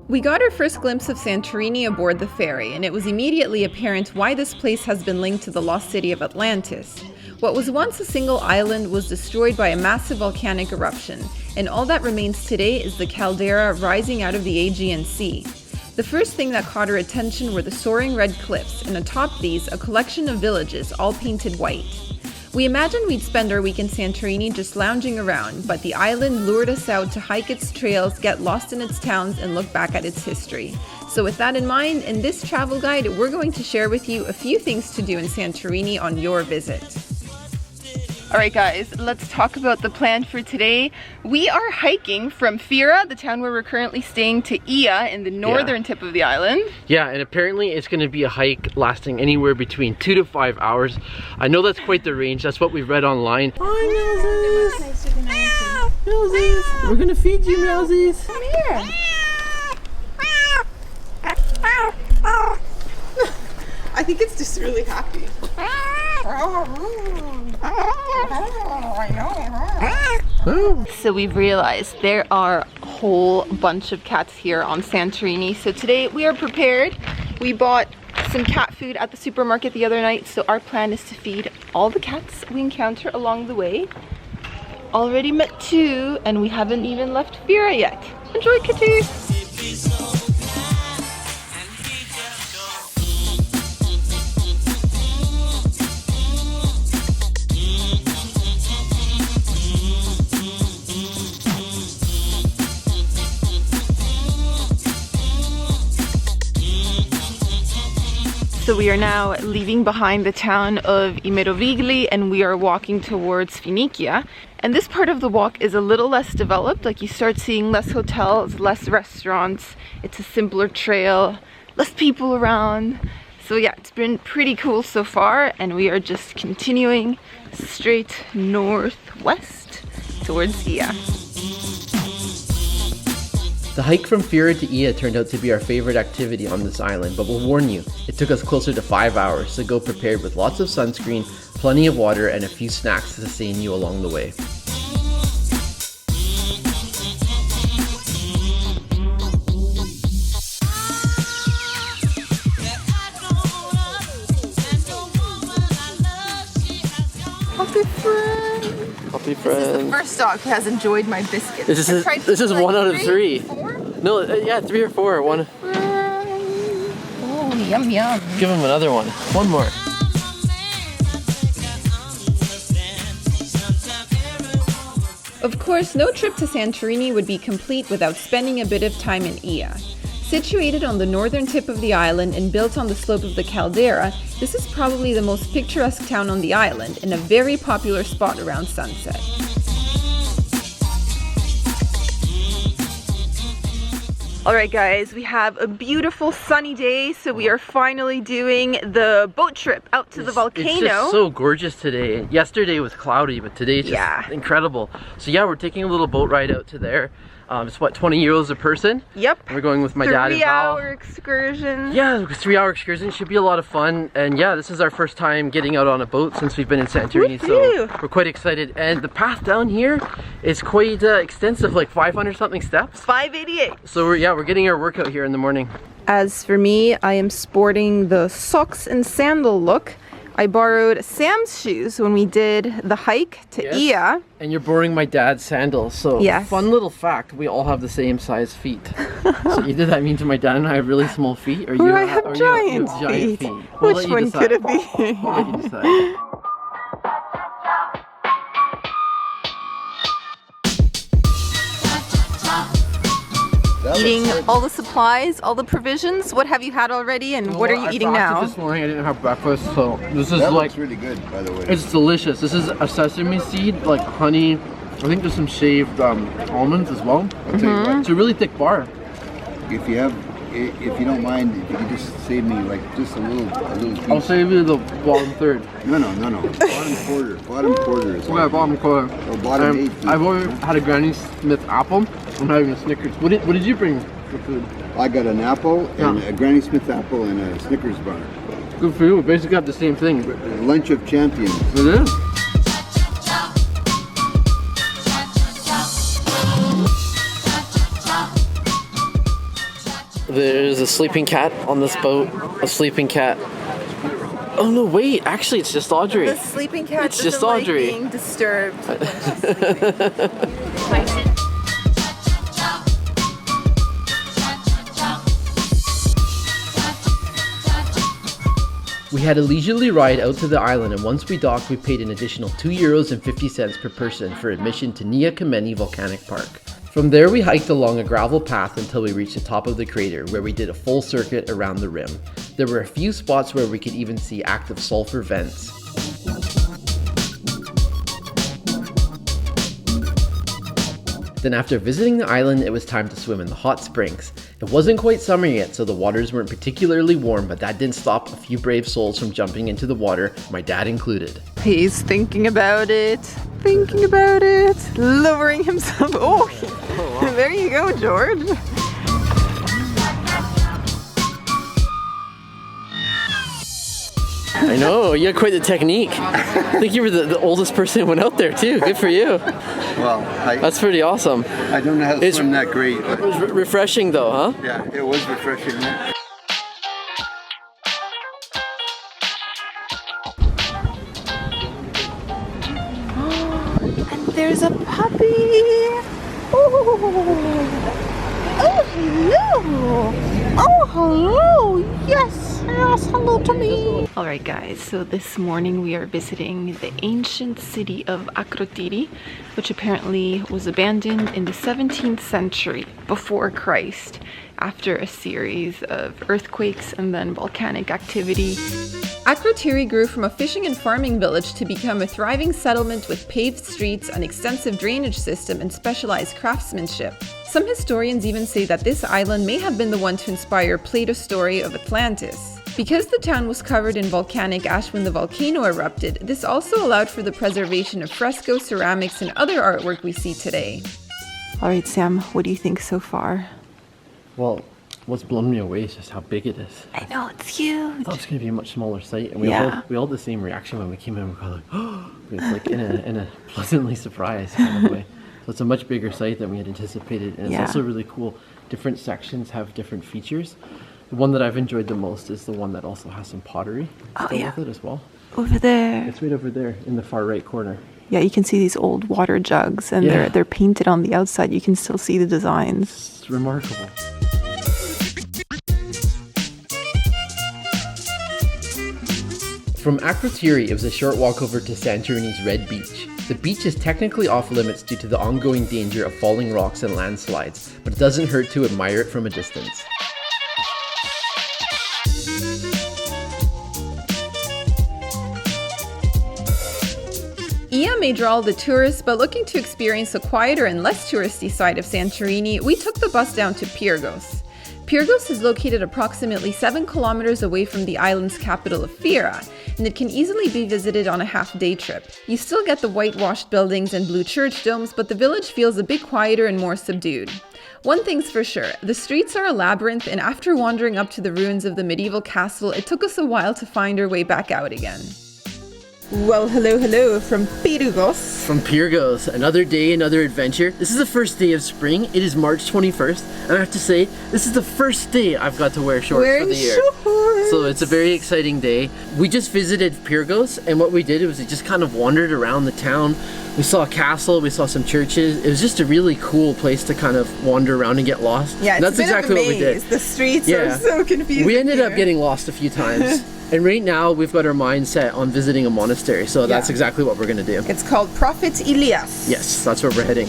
We got our first glimpse of Santorini aboard the ferry, and it was immediately apparent why this place has been linked to the lost city of Atlantis. What was once a single island was destroyed by a massive volcanic eruption, and all that remains today is the caldera rising out of the Aegean Sea. The first thing that caught our attention were the soaring red cliffs, and atop these, a collection of villages all painted white. We imagined we'd spend our week in Santorini just lounging around, but the island lured us out to hike its trails, get lost in its towns, and look back at its history. So with that in mind, in this travel guide, we're going to share with you a few things to do in Santorini on your visit. Alright guys, let's talk about the plan for today. We are hiking from Fira, the town where we're currently staying, to Ia in the northern tip of the island. Yeah, and apparently it's going to be a hike lasting anywhere between 2 to 5 hours. I know that's quite the range, that's what we've read online. Hi Meowsies! Meowsies! We're going to feed you, Meowsies! Come here! I think it's just really happy. So we've realized there are a whole bunch of cats here on Santorini. So today we are prepared. We bought some cat food at the supermarket the other night. So our plan is to feed all the cats we encounter along the way. Already met 2 and we haven't even left Fira yet. Enjoy, kitties! So we are now leaving behind the town of Imerovigli and we are walking towards Phoenicia. And this part of the walk is a little less developed, like you start seeing less hotels, less restaurants, it's a simpler trail, less people around. So yeah, it's been pretty cool so far and we are just continuing straight northwest towards Ia. The hike from Fira to Ia turned out to be our favorite activity on this island, but we'll warn you, it took us closer to 5 hours, so go prepared with lots of sunscreen, plenty of water, and a few snacks to sustain you along the way. Puppy friend! Puppy friend. This is the first dog who has enjoyed my biscuits. This is like 1 out of 3. 4? No, yeah, 3 or 4. One. Oh, yum yum. Give him another one. One more. Of course, no trip to Santorini would be complete without spending a bit of time in Ia. Situated on the northern tip of the island and built on the slope of the caldera, this is probably the most picturesque town on the island and a very popular spot around sunset. Alright guys, we have a beautiful sunny day, so we are finally doing the boat trip out to the volcano. It's just so gorgeous today. Yesterday was cloudy, but today it's just incredible. So yeah, we're taking a little boat ride out to there. It's what, 20 euros a person? Yep. We're going with my dad and Val. 3-hour excursion. Yeah, 3-hour excursion should be a lot of fun. And yeah, this is our first time getting out on a boat since we've been in Santorini, so we're quite excited. And the path down here is quite extensive, like 500 something steps. 588. So we're getting our workout here in the morning. As for me, I am sporting the socks and sandal look. I borrowed Sam's shoes when we did the hike to Ia. And you're borrowing my dad's sandals, so fun little fact, we all have the same size feet. So either that means my dad and I have really small feet, or you have giant feet. Which one could it be? We'll let you decide. Eating all the supplies, all the provisions. What have you had already, and what are you eating now? This morning I didn't have breakfast, so this is looks really good, by the way. It's delicious. This is a sesame seed, like honey. I think there's some shaved almonds as well. I'll tell you what. It's a really thick bar. If you don't mind, if you could just save me like just a little piece. I'll save you the bottom third. No. Bottom quarter. Bottom quarter is okay, bottom quarter. Or bottom 8. I've already had a Granny Smith apple. I'm having a Snickers. What did you bring for food? I got an apple and a Granny Smith apple and a Snickers bar. Good for you. We basically got the same thing. Lunch of champions. It is. There's a sleeping cat on this boat. A sleeping cat. Oh no, wait, actually it's just Audrey. The sleeping cat it's just Audrey. Like being disturbed when she's sleeping. We had a leisurely ride out to the island, and once we docked, we paid an additional €2.50 per person for admission to Kameni Volcanic Park. From there, we hiked along a gravel path until we reached the top of the crater, where we did a full circuit around the rim. There were a few spots where we could even see active sulfur vents. Then after visiting the island, it was time to swim in the hot springs. It wasn't quite summer yet, so the waters weren't particularly warm, but that didn't stop a few brave souls from jumping into the water, my dad included. He's thinking about it, lowering himself. Oh, wow. There you go, George. I know, you had quite the technique. I think you were the oldest person who went out there too. Good for you. Well, that's pretty awesome. I don't know how to swim that great. But it was refreshing though, huh? Yeah, it was refreshing. And there's a puppy. Oh, hello. Oh, hello. Yes, hello to me. Alright guys, so this morning we are visiting the ancient city of Akrotiri, which apparently was abandoned in the 17th century before Christ, after a series of earthquakes and then volcanic activity. Akrotiri grew from a fishing and farming village to become a thriving settlement with paved streets, an extensive drainage system, and specialized craftsmanship. Some historians even say that this island may have been the one to inspire Plato's story of Atlantis. Because the town was covered in volcanic ash when the volcano erupted, this also allowed for the preservation of fresco, ceramics, and other artwork we see today. Alright Sam, what do you think so far? Well, what's blown me away is just how big it is. I know, it's huge. I thought it was going to be a much smaller site, and we all had the same reaction when we came in. We were like, oh, it's like in a pleasantly surprised kind of way. So it's a much bigger site than we had anticipated, and it's also really cool. Different sections have different features. The one that I've enjoyed the most is the one that also has some pottery with it as well. Over there. It's right over there in the far right corner. Yeah, you can see these old water jugs, and they're painted on the outside. You can still see the designs. It's remarkable. From Akrotiri, it was a short walk over to Santorini's Red Beach. The beach is technically off limits due to the ongoing danger of falling rocks and landslides, but it doesn't hurt to admire it from a distance. Ia may draw the tourists, but looking to experience a quieter and less touristy side of Santorini, we took the bus down to Pyrgos. Pyrgos is located approximately 7 kilometers away from the island's capital of Fira, and it can easily be visited on a half-day trip. You still get the whitewashed buildings and blue church domes, but the village feels a bit quieter and more subdued. One thing's for sure, the streets are a labyrinth, and after wandering up to the ruins of the medieval castle, it took us a while to find our way back out again. Well, hello from Pyrgos. From Pyrgos, another day, another adventure. This is the first day of spring. It is March 21st, and I have to say, this is the first day I've got to wear shorts for the year. So it's a very exciting day. We just visited Pyrgos, and what we did was we just kind of wandered around the town. We saw a castle, we saw some churches. It was just a really cool place to kind of wander around and get lost. Yeah, and that's exactly what we did. The streets are so confusing. We ended up getting lost a few times. And right now, we've got our mind set on visiting a monastery, so that's exactly what we're going to do. It's called Prophet Elias. Yes, that's where we're heading.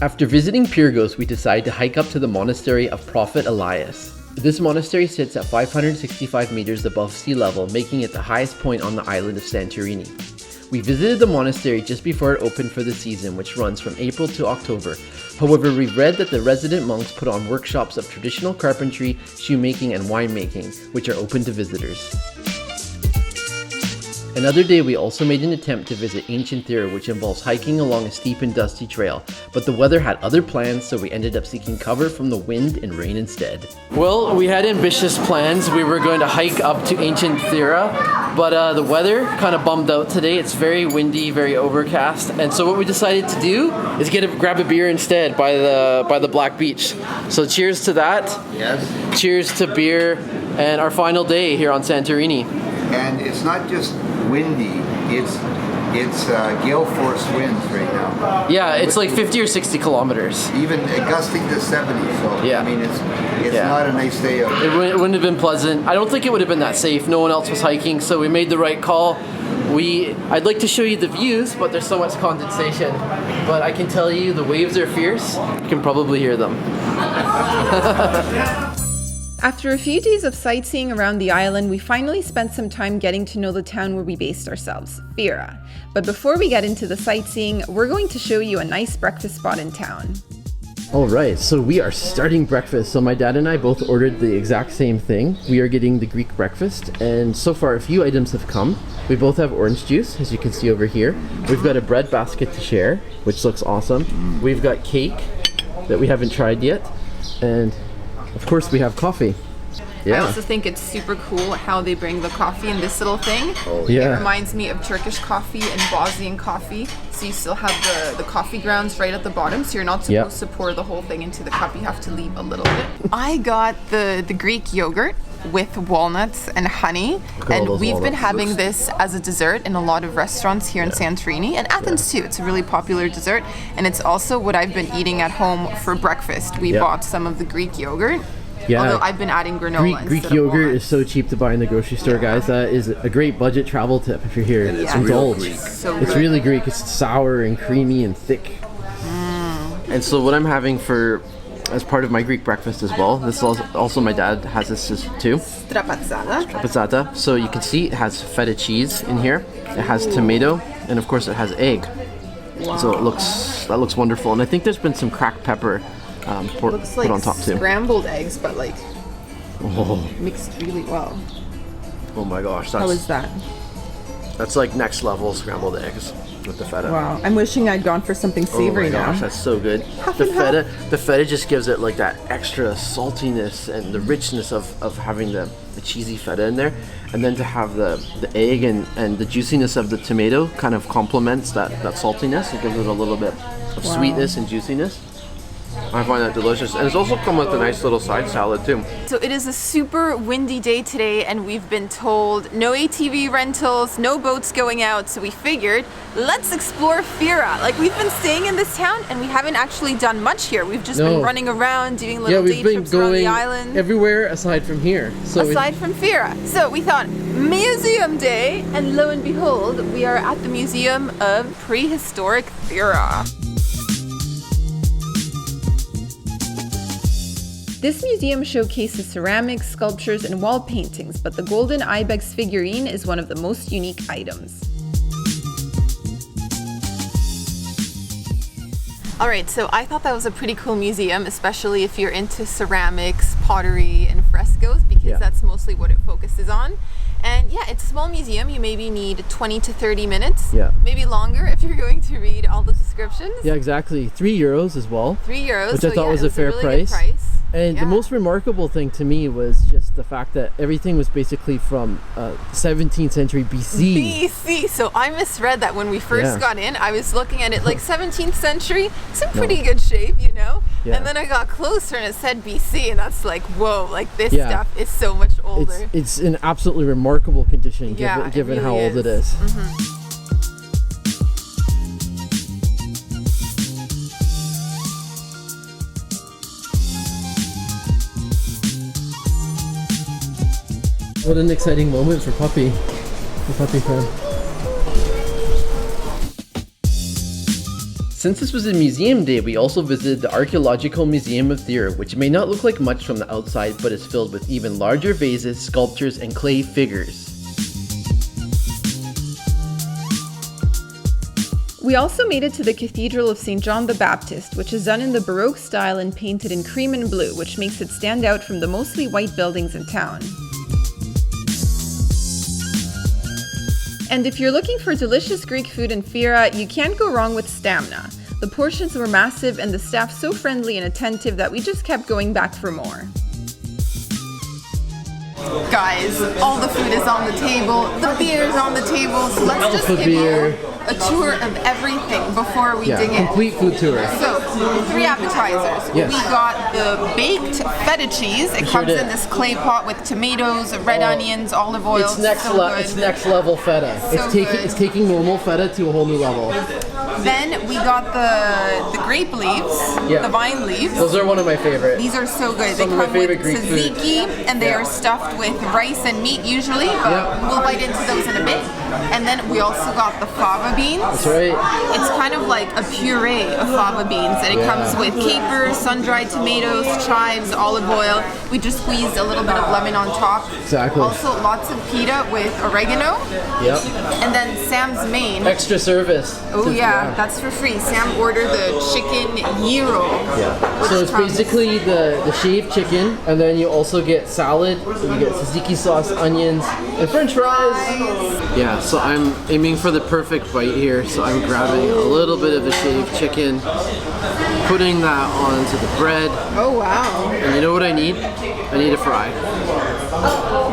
After visiting Pyrgos, we decided to hike up to the monastery of Prophet Elias. This monastery sits at 565 meters above sea level, making it the highest point on the island of Santorini. We visited the monastery just before it opened for the season, which runs from April to October. However, we've read that the resident monks put on workshops of traditional carpentry, shoemaking, and winemaking, which are open to visitors. Another day we also made an attempt to visit ancient Thira, which involves hiking along a steep and dusty trail, but the weather had other plans, so we ended up seeking cover from the wind and rain instead. Well, we had ambitious plans. We were going to hike up to ancient Thira, but the weather kind of bummed out today. It's very windy, very overcast, and so what we decided to do is grab a beer instead by the Black Beach. So cheers to that. Yes. Cheers to beer and our final day here on Santorini. And it's not just windy, it's gale force winds right now. Yeah, it's like 50 or 60 kilometers. Even gusting to 70, so Yeah. I mean it's not a nice day out. It wouldn't have been pleasant. I don't think it would have been that safe. No one else was hiking, so we made the right call. I'd like to show you the views, but there's so much condensation. But I can tell you the waves are fierce. You can probably hear them. After a few days of sightseeing around the island, we finally spent some time getting to know the town where we based ourselves, Fira. But before we get into the sightseeing, we're going to show you a nice breakfast spot in town. Alright, so we are starting breakfast. So my dad and I both ordered the exact same thing. We are getting the Greek breakfast, and so far a few items have come. We both have orange juice, as you can see over here. We've got a bread basket to share, which looks awesome. We've got cake that we haven't tried yet, and of course we have coffee. I also think it's super cool how they bring the coffee in this little thing. Yeah. It reminds me of Turkish coffee and Bosnian coffee. So you still have the coffee grounds right at the bottom, so you're not supposed to pour the whole thing into the cup. You have to leave a little bit. I got the Greek yogurt with walnuts and honey, and we've been having this as a dessert in a lot of restaurants here in Santorini and Athens too. It's a really popular dessert, and it's also what I've been eating at home for breakfast. We bought some of the Greek yogurt. Yeah. Although I've been adding granola Greek yogurt is so cheap to buy in the grocery store, guys. That is a great budget travel tip if you're here. It's indulge. It's Really Greek. It's sour and creamy and thick. And so what I'm having as part of my Greek breakfast as well, this is also my dad has this too. Strapazzata. So you can see it has feta cheese in here. It has tomato, and of course it has egg. Wow. So that looks wonderful. And I think there's been some cracked pepper put on top too. Scrambled eggs, but like mixed really well. Oh my gosh, How is that? That's like next level scrambled eggs with the feta. Wow, I'm wishing I'd gone for something savory now. Oh my gosh, that's so good. The feta just gives it like that extra saltiness and the richness of having the cheesy feta in there, and then to have the egg and the juiciness of the tomato kind of complements that saltiness. It gives it a little bit of sweetness and juiciness. I find that delicious, and it's also come with a nice little side salad too. So it is a super windy day today, and we've been told no ATV rentals, no boats going out, so we figured let's explore Fira. Like, we've been staying in this town and we haven't actually done much here. We've just been running around doing little day trips around the island. Everywhere aside from here. Aside from Fira. So we thought museum day, and lo and behold, we are at the Museum of Prehistoric Thira. This museum showcases ceramics, sculptures, and wall paintings, but the golden ibex figurine is one of the most unique items. Alright, so I thought that was a pretty cool museum, especially if you're into ceramics, pottery, and frescoes, because that's mostly what it focuses on. And yeah, it's a small museum. You maybe need 20 to 30 minutes. Yeah. Maybe longer if you're going to read all the descriptions. Yeah, exactly. €3 as well. €3. Which I thought was a fair price. And the most remarkable thing to me was just the fact that everything was basically from 17th century BC. So I misread that when we first got in. I was looking at it like 17th century. It's in pretty good shape, you know? Yeah. And then I got closer and it said BC, and that's like, whoa, like this stuff is so much older. It's in absolutely remarkable condition given really how old it is. Mm-hmm. What an exciting moment for Puppy, the puppy fan. Since this was a museum day, we also visited the Archaeological Museum of Thira, which may not look like much from the outside, but is filled with even larger vases, sculptures, and clay figures. We also made it to the Cathedral of St. John the Baptist, which is done in the Baroque style and painted in cream and blue, which makes it stand out from the mostly white buildings in town. And if you're looking for delicious Greek food in Fira, you can't go wrong with stamina. The portions were massive and the staff so friendly and attentive that we just kept going back for more. Guys, all the food is on the table, the beer is on the table, so let's just give you a tour of everything before we dig in. Complete food tour. So, 3 appetizers. Yes. We got the baked feta cheese. It comes in this clay pot with tomatoes, red onions, olive oil. It's next level feta. It's taking normal feta to a whole new level. Then we got the grape leaves, the vine leaves. Those are one of my favorite. These are so good. Some they of my come favorite with Greek tzatziki, and they are stuffed with rice and meat usually, but we'll bite into those in a bit. And then we also got the fava beans. That's right. It's kind of like a puree of fava beans, and it comes with capers, sun-dried tomatoes, chives, olive oil. We just squeezed a little bit of lemon on top. Exactly. Also lots of pita with oregano. Yep. And then Sam's main. Extra service. Oh yeah, that's for free. Sam ordered the chicken gyro. Yeah. So it's basically the shaved chicken, and then you also get salad. So you get tzatziki sauce, onions, and French fries. Yeah. So I'm aiming for the perfect bite here. So I'm grabbing a little bit of the shaved chicken, putting that onto the bread. Oh wow. And you know what I need? I need a fry.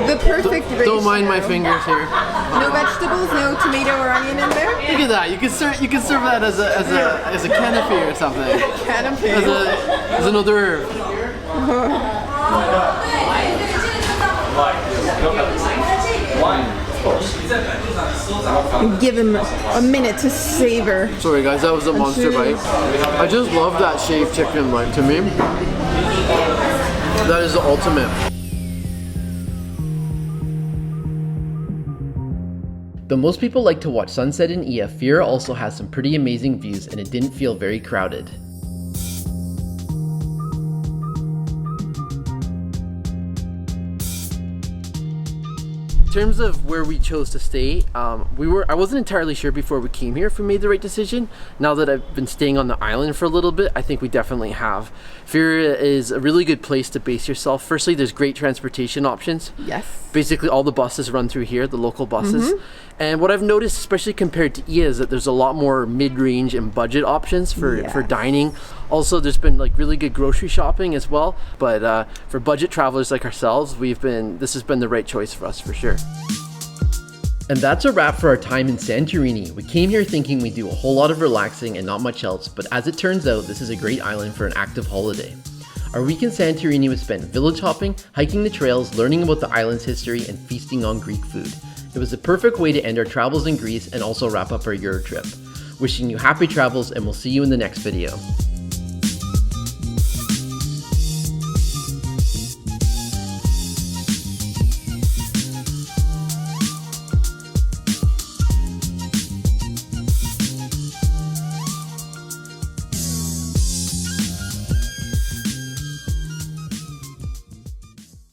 The perfect ratio. Don't mind my fingers here. No vegetables, no tomato or onion in there? Look at that. You can serve that as a canapé or something. Canapé. As an hors d'oeuvre. Give him a minute to savor. Sorry guys, that was a monster bite. I just love that shaved chicken. Like, to me, that is the ultimate. Though most people like to watch sunset in Ia, Fira also has some pretty amazing views and it didn't feel very crowded. In terms of where we chose to stay, I wasn't entirely sure before we came here if we made the right decision. Now that I've been staying on the island for a little bit, I think we definitely have. Fira is a really good place to base yourself. Firstly, there's great transportation options. Yes. Basically all the buses run through here, the local buses. And what I've noticed, especially compared to Ia, is that there's a lot more mid-range and budget options for dining. Also, there's been like really good grocery shopping as well. But for budget travelers like ourselves, this has been the right choice for us for sure. And that's a wrap for our time in Santorini. We came here thinking we'd do a whole lot of relaxing and not much else, but as it turns out, this is a great island for an active holiday. Our week in Santorini was spent village hopping, hiking the trails, learning about the island's history, and feasting on Greek food. It was the perfect way to end our travels in Greece and also wrap up our Euro trip. Wishing you happy travels, and we'll see you in the next video.